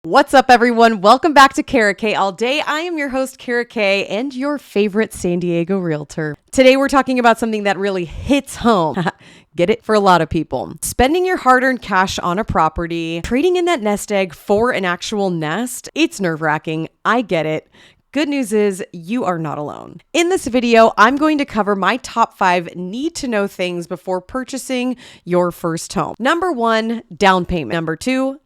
What's up, everyone? Welcome back to Kara K All Day. I am your host, Kara K, and your favorite San Diego realtor. Today, we're talking about something that really hits home. Get it? For a lot of people. Spending your hard-earned cash on a property, trading in that nest egg for an actual nest, it's nerve-wracking. I get it. Good news is you are not alone. In this video, I'm going to cover my top 5 need-to-know things before purchasing your first home. Number 1, down payment. Number 2,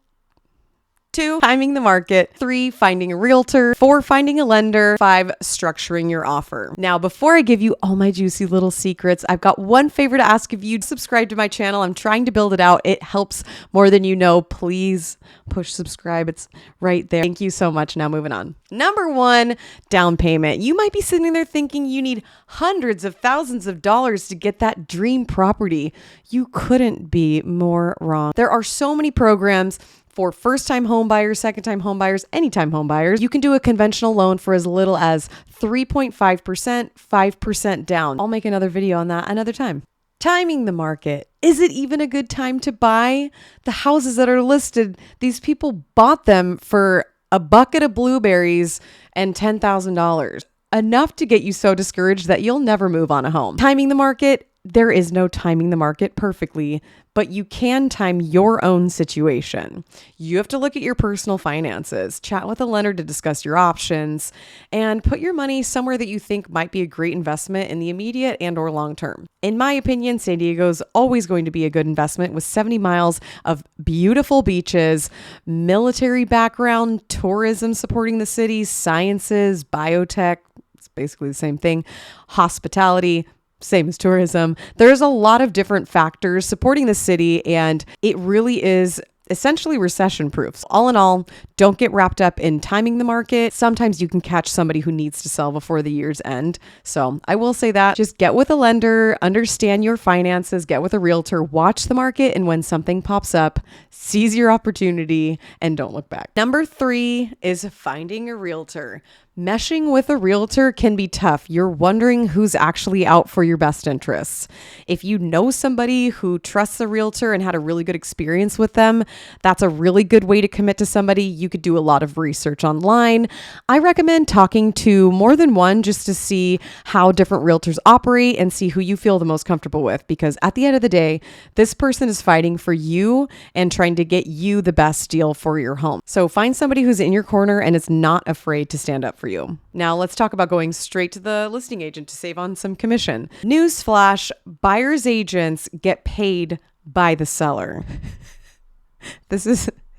timing the market. 3, finding a realtor. 4, finding a lender. 5, structuring your offer. Now, before I give you all my juicy little secrets, I've got one favor to ask of you. Subscribe to my channel. I'm trying to build it out. It helps more than you know. Please push subscribe. It's right there. Thank you so much. Now moving on. Number 1, down payment. You might be sitting there thinking you need hundreds of thousands of dollars to get that dream property. You couldn't be more wrong. There are so many programs for first-time home buyers, second-time home buyers, anytime home buyers. You can do a conventional loan for as little as 3.5%, 5% down. I'll make another video on that another time. Timing the market. Is it even a good time to buy? The houses that are listed, these people bought them for a bucket of blueberries and $10,000. Enough to get you so discouraged that you'll never move on a home. Timing the market. There is no timing the market perfectly, but you can time your own situation. You have to look at your personal finances, chat with a lender to discuss your options, and put your money somewhere that you think might be a great investment in the immediate and or long term. In my opinion, San Diego is always going to be a good investment with 70 miles of beautiful beaches, military background, tourism supporting the city, sciences, biotech, it's basically the same thing, hospitality, same as tourism. There's a lot of different factors supporting the city, and it really is essentially recession proof. All in all, don't get wrapped up in timing the market. Sometimes you can catch somebody who needs to sell before the year's end. So I will say that just get with a lender, understand your finances, get with a realtor, watch the market, and when something pops up, seize your opportunity and don't look back. Number 3 is finding a realtor. Meshing with a realtor can be tough. You're wondering who's actually out for your best interests. If you know somebody who trusts a realtor and had a really good experience with them, that's a really good way to commit to somebody. You could do a lot of research online. I recommend talking to more than one just to see how different realtors operate and see who you feel the most comfortable with, because at the end of the day, this person is fighting for you and trying to get you the best deal for your home. So find somebody who's in your corner and is not afraid to stand up for you. Now let's talk about going straight to the listing agent to save on some commission. Newsflash, buyer's agents get paid by the seller.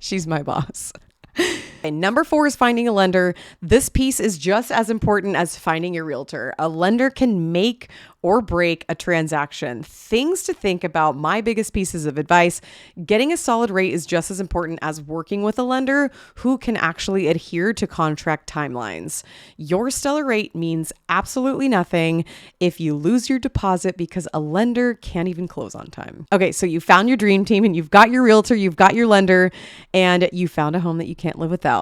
She's my boss. And number 4 is finding a lender. This piece is just as important as finding a realtor. A lender can make or break a transaction. Things to think about. My biggest pieces of advice: getting a solid rate is just as important as working with a lender who can actually adhere to contract timelines. Your stellar rate means absolutely nothing if you lose your deposit because a lender can't even close on time. Okay, so you found your dream team and you've got your realtor, you've got your lender, and you found a home that you can't live without.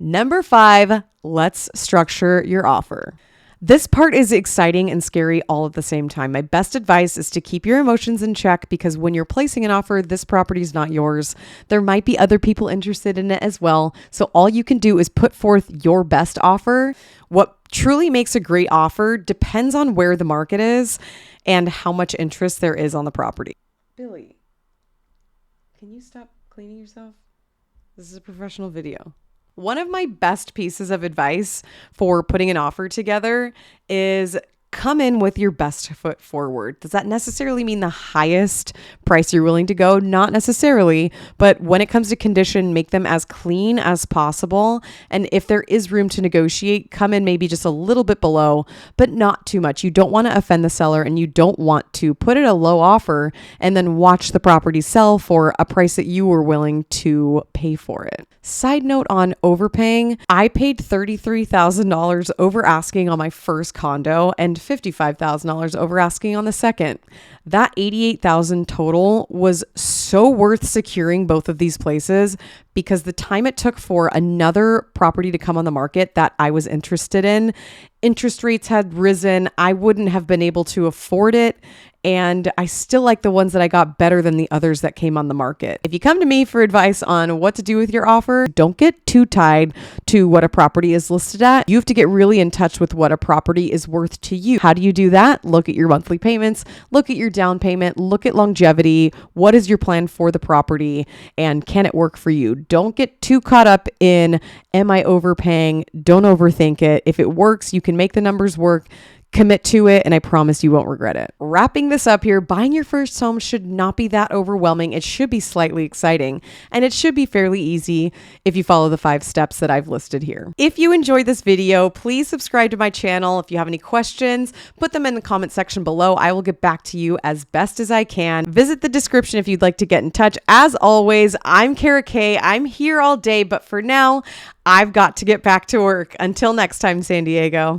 Number 5, let's structure your offer. This part is exciting and scary all at the same time. My best advice is to keep your emotions in check, because when you're placing an offer, this property is not yours. There might be other people interested in it as well. So all you can do is put forth your best offer. What truly makes a great offer depends on where the market is and how much interest there is on the property. Billy, can you stop cleaning yourself? This is a professional video. One of my best pieces of advice for putting an offer together is come in with your best foot forward. Does that necessarily mean the highest price you're willing to go? Not necessarily, but when it comes to condition, make them as clean as possible. And if there is room to negotiate, come in maybe just a little bit below, but not too much. You don't want to offend the seller, and you don't want to put it a low offer and then watch the property sell for a price that you were willing to pay for it. Side note on overpaying, I paid $33,000 over asking on my first condo and $55,000 over asking on the second. That $88,000 total was so worth securing both of these places because the time it took for another property to come on the market that I was interested in, interest rates had risen. I wouldn't have been able to afford it. and I still like the ones that I got better than the others that came on the market. If you come to me for advice on what to do with your offer, don't get too tied to what a property is listed at. You have to get really in touch with what a property is worth to you. How do you do that? Look at your monthly payments, look at your down payment, look at longevity. What is your plan for the property, and can it work for you? Don't get too caught up in, am I overpaying? Don't overthink it. If it works, you can make the numbers work. Commit to it, and I promise you won't regret it. Wrapping this up here, buying your first home should not be that overwhelming. It should be slightly exciting, and it should be fairly easy if you follow the 5 steps that I've listed here. If you enjoyed this video, please subscribe to my channel. If you have any questions, put them in the comment section below. I will get back to you as best as I can. Visit the description if you'd like to get in touch. As always, I'm Kara Kay. I'm here all day, but for now, I've got to get back to work. Until next time, San Diego.